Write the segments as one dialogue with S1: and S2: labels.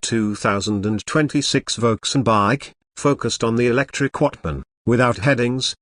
S1: 2026 Voxan bike, focused on the electric Wattman, without headings.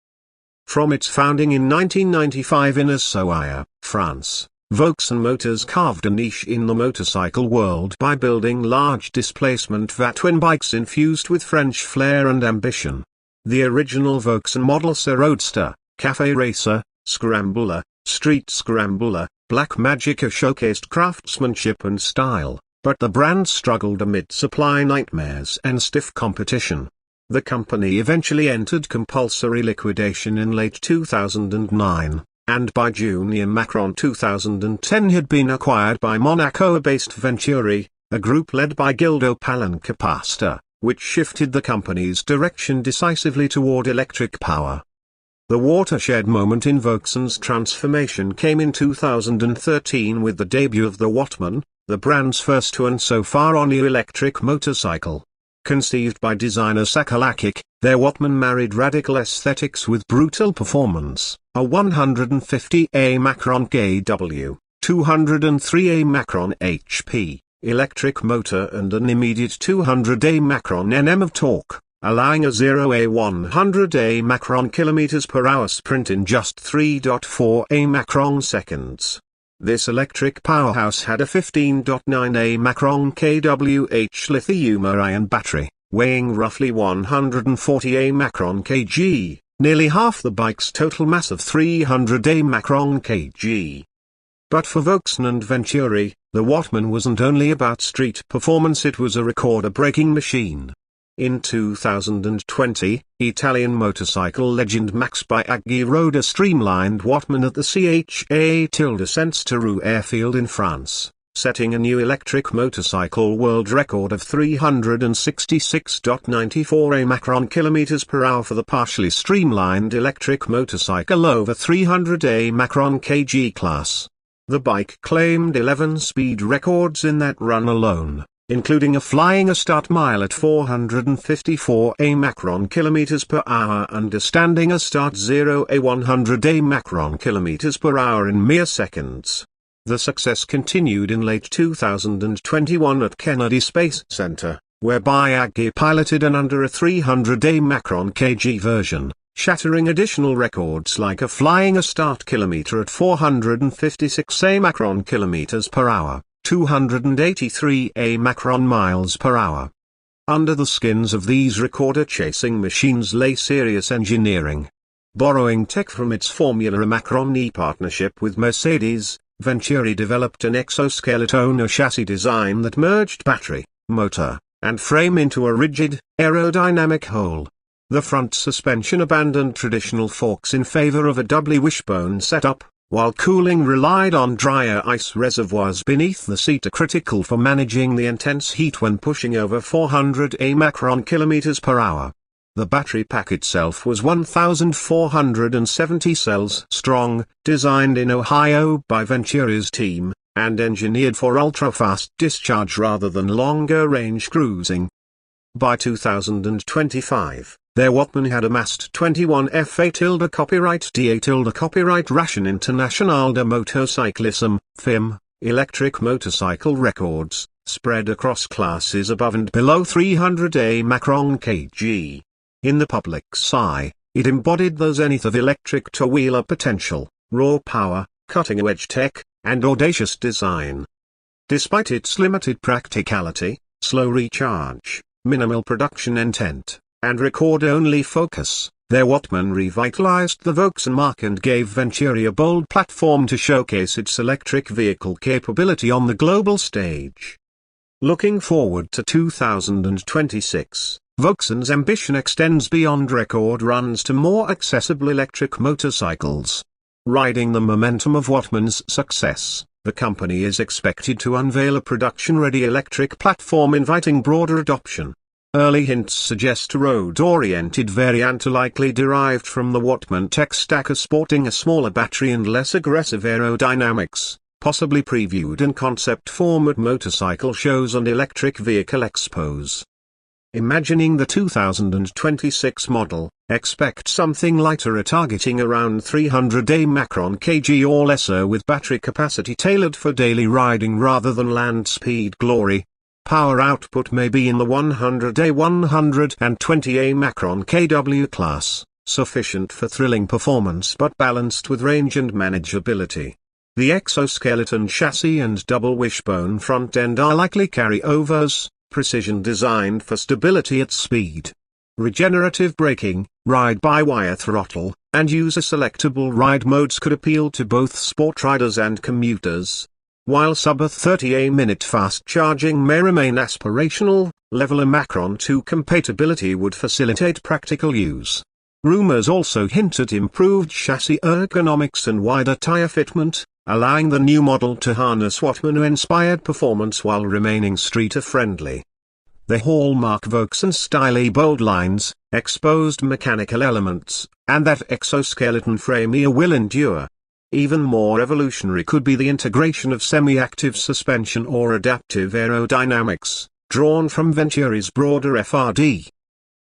S1: From its founding in 1995 in Ushuaia, France, Voxan Motors carved a niche in the motorcycle world by building large displacement Wattman bikes infused with French flair and ambition. The original Voxan models are Roadster, Café Racer, Scrambler, Street Scrambler, Black Magica showcased craftsmanship and style, but the brand struggled amid supply nightmares and stiff competition. The company eventually entered compulsory liquidation in late 2009, and by June Macron 2010 had been acquired by Monaco-based Venturi, a group led by Gildo Palancapasta, which shifted the company's direction decisively toward electric power. The watershed moment in Voxan's transformation came in 2013 with the debut of the Wattman, the brand's first and so far only electric motorcycle. Conceived by designer Sakalakic, their Wattman married radical aesthetics with brutal performance, a 150A Macron kW, 203A Macron HP, electric motor and an immediate 200A Macron Nm of torque, allowing a 0A 100A Macron km/h sprint in just 3.4A Macron seconds. This electric powerhouse had a 15.9A Macron kWh lithium-ion battery, weighing roughly 140A Macron kg, nearly half the bike's total mass of 300A Macron kg. But for Voxan and Venturi, the Wattman wasn't only about street performance, it was a record-breaking machine. In 2020, Italian motorcycle legend Max Biaggi rode a streamlined Wattman at the CHA-Centre airfield in France, setting a new electric motorcycle world record of 366.94 Macron km/h for the partially streamlined electric motorcycle over 300 Macron kg class. The bike claimed 11 speed records in that run alone, including a flying start mile at 454 Macron km/h and a standing start 0 100 Macron km/h in mere seconds. The success continued in late 2021 at Kennedy Space Center, where Biaggi piloted an under 300 Macron kg version, shattering additional records like a flying start kilometer at 456 Macron km/h. 283 Macron miles per hour. Under the skins of these recorder-chasing machines lay serious engineering. Borrowing tech from its Formula Macron E partnership with Mercedes, Venturi developed an exoskeleton chassis design that merged battery, motor, and frame into a rigid, aerodynamic whole. The front suspension abandoned traditional forks in favor of a doubly wishbone setup, while cooling relied on drier ice reservoirs beneath the seat, critical for managing the intense heat when pushing over 400 Macron km/h. The battery pack itself was 1,470 cells strong, designed in Ohio by Venturi's team, and engineered for ultra-fast discharge rather than longer-range cruising. By 2025, their Wattman had amassed 21 FA copyright DA copyright Ration International de Motocyclisme, FIM, electric motorcycle records, spread across classes above and below 300 Macron kg. In the public's eye, it embodied the zenith of electric two-wheeler potential, raw power, cutting-edge tech, and audacious design. Despite its limited practicality, slow recharge, minimal production intent, and record-only focus, their Wattman revitalized the Voxan marque and gave Venturi a bold platform to showcase its electric vehicle capability on the global stage. Looking forward to 2026, Voxan's ambition extends beyond record runs to more accessible electric motorcycles. Riding the momentum of Wattman's success, the company is expected to unveil a production-ready electric platform inviting broader adoption. Early hints suggest a road-oriented variant likely derived from the Wattman tech stack, sporting a smaller battery and less aggressive aerodynamics, possibly previewed in concept form at motorcycle shows and electric vehicle expos. Imagining the 2026 model, expect something lighter, targeting around 300 Macron kg or lesser, with battery capacity tailored for daily riding rather than land speed glory. Power output may be in the 100A-120A Macron kW class, sufficient for thrilling performance but balanced with range and manageability. The exoskeleton chassis and double wishbone front end are likely carryovers, precision designed for stability at speed. Regenerative braking, ride-by-wire throttle, and user-selectable ride modes could appeal to both sport riders and commuters. While sub-30A-minute fast charging may remain aspirational, level A Macron 2 compatibility would facilitate practical use. Rumors also hint at improved chassis ergonomics and wider tire fitment, allowing the new model to harness Wattman-inspired performance while remaining streeter-friendly. The hallmark Voxan style bold lines, exposed mechanical elements, and that exoskeleton frame will endure. Even more evolutionary could be the integration of semi-active suspension or adaptive aerodynamics, drawn from Venturi's broader FRD.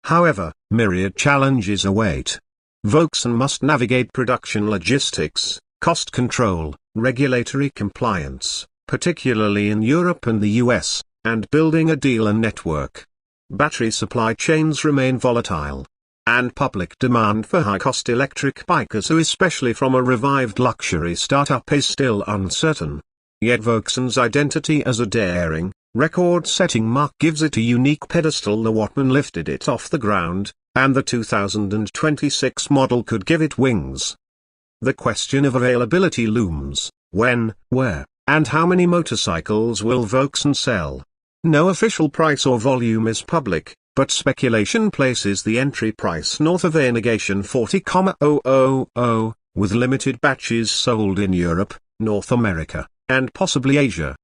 S1: However, myriad challenges await. Voxan must navigate production logistics, cost control, regulatory compliance, particularly in Europe and the US, and building a dealer network. Battery supply chains remain volatile, and public demand for high-cost electric bikes, especially from a revived luxury startup, is still uncertain. Yet Voxan's identity as a daring, record-setting marque gives it a unique pedestal. The Wattman lifted it off the ground, and the 2026 model could give it wings. The question of availability looms: when, where, and how many motorcycles will Voxan sell? No official price or volume is public, but speculation places the entry price north of a negation 40,000, with limited batches sold in Europe, North America, and possibly Asia.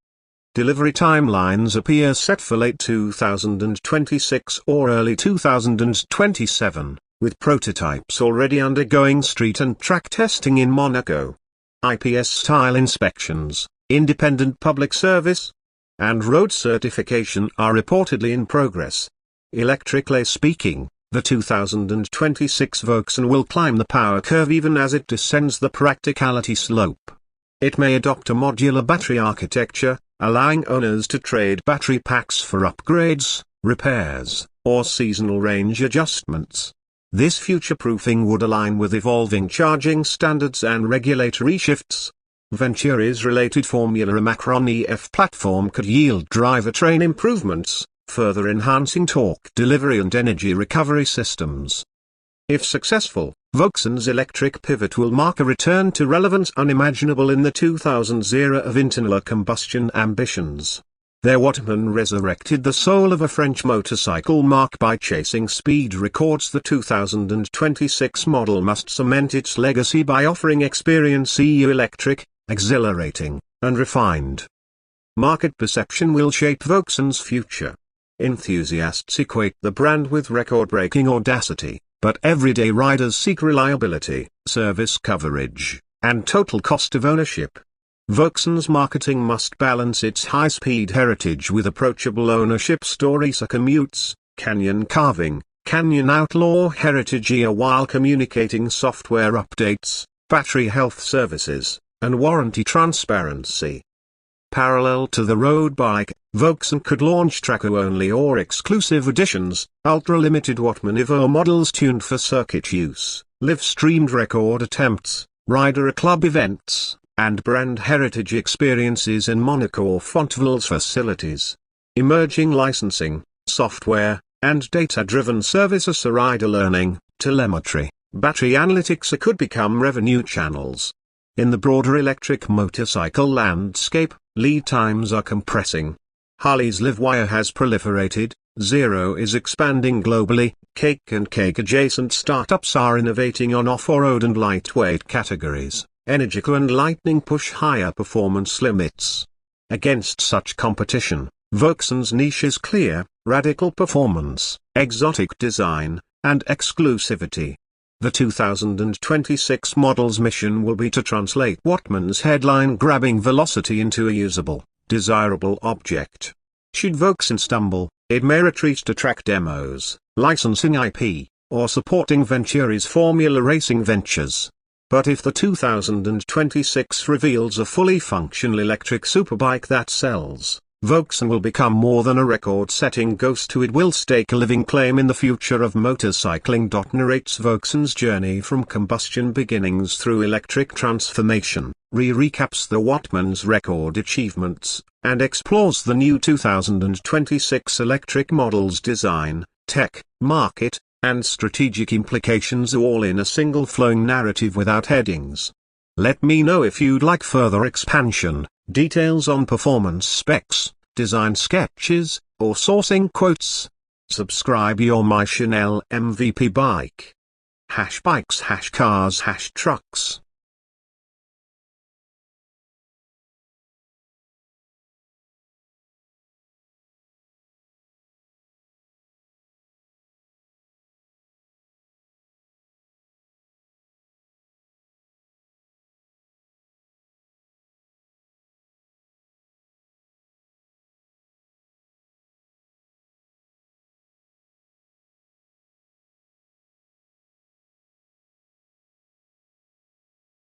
S1: Delivery timelines appear set for late 2026 or early 2027. With prototypes already undergoing street and track testing in Monaco. IPS-style inspections, independent public service, and road certification are reportedly in progress. Electrically speaking, the 2026 Voxan will climb the power curve even as it descends the practicality slope. It may adopt a modular battery architecture, allowing owners to trade battery packs for upgrades, repairs, or seasonal range adjustments. This future-proofing would align with evolving charging standards and regulatory shifts. Venturi's related Formula Macron EF platform could yield drivetrain improvements, further enhancing torque delivery and energy recovery systems. If successful, Voxan's electric pivot will mark a return to relevance unimaginable in the 2000s era of internal combustion ambitions. Their Wattman resurrected the soul of a French motorcycle marque by chasing speed records. The 2026 model must cement its legacy by offering experience electric, exhilarating, and refined. Market perception will shape Voxan's future. Enthusiasts equate the brand with record-breaking audacity, but everyday riders seek reliability, service coverage, and total cost of ownership. Voxan's marketing must balance its high-speed heritage with approachable ownership stories, commutes, canyon carving, canyon outlaw heritage while communicating software updates, battery health services, and warranty transparency. Parallel to the road bike, Voxan could launch tracker-only or exclusive editions, ultra-limited Wattman Evo models tuned for circuit use, live-streamed record attempts, rider club events, and brand heritage experiences in Monaco or Fonteville's facilities. Emerging licensing, software, and data-driven services, rider learning, telemetry, battery analytics could become revenue channels. In the broader electric motorcycle landscape, lead times are compressing. Harley's LiveWire has proliferated, Zero is expanding globally, Cake and Cake-adjacent startups are innovating on off-road and lightweight categories. Energico and Lightning push higher performance limits. Against such competition, Voxan's niche is clear: radical performance, exotic design, and exclusivity. The 2026 model's mission will be to translate Wattman's headline-grabbing velocity into a usable, desirable object. Should Voxan stumble, it may retreat to track demos, licensing IP, or supporting Venturi's Formula Racing ventures. But if the 2026 reveals a fully functional electric superbike that sells, Voxan will become more than a record-setting ghost who it will stake a living claim in the future of motorcycling. Narrates Voxan's journey from combustion beginnings through electric transformation, recaps the Wattman's record achievements, and explores the new 2026 electric model's design, tech, market, and strategic implications, all in a single flowing narrative without headings. Let me know if you'd like further expansion, details on performance specs, design sketches, or sourcing quotes. Subscribe. You're my Chanel MVP bike. #bikes #cars #trucks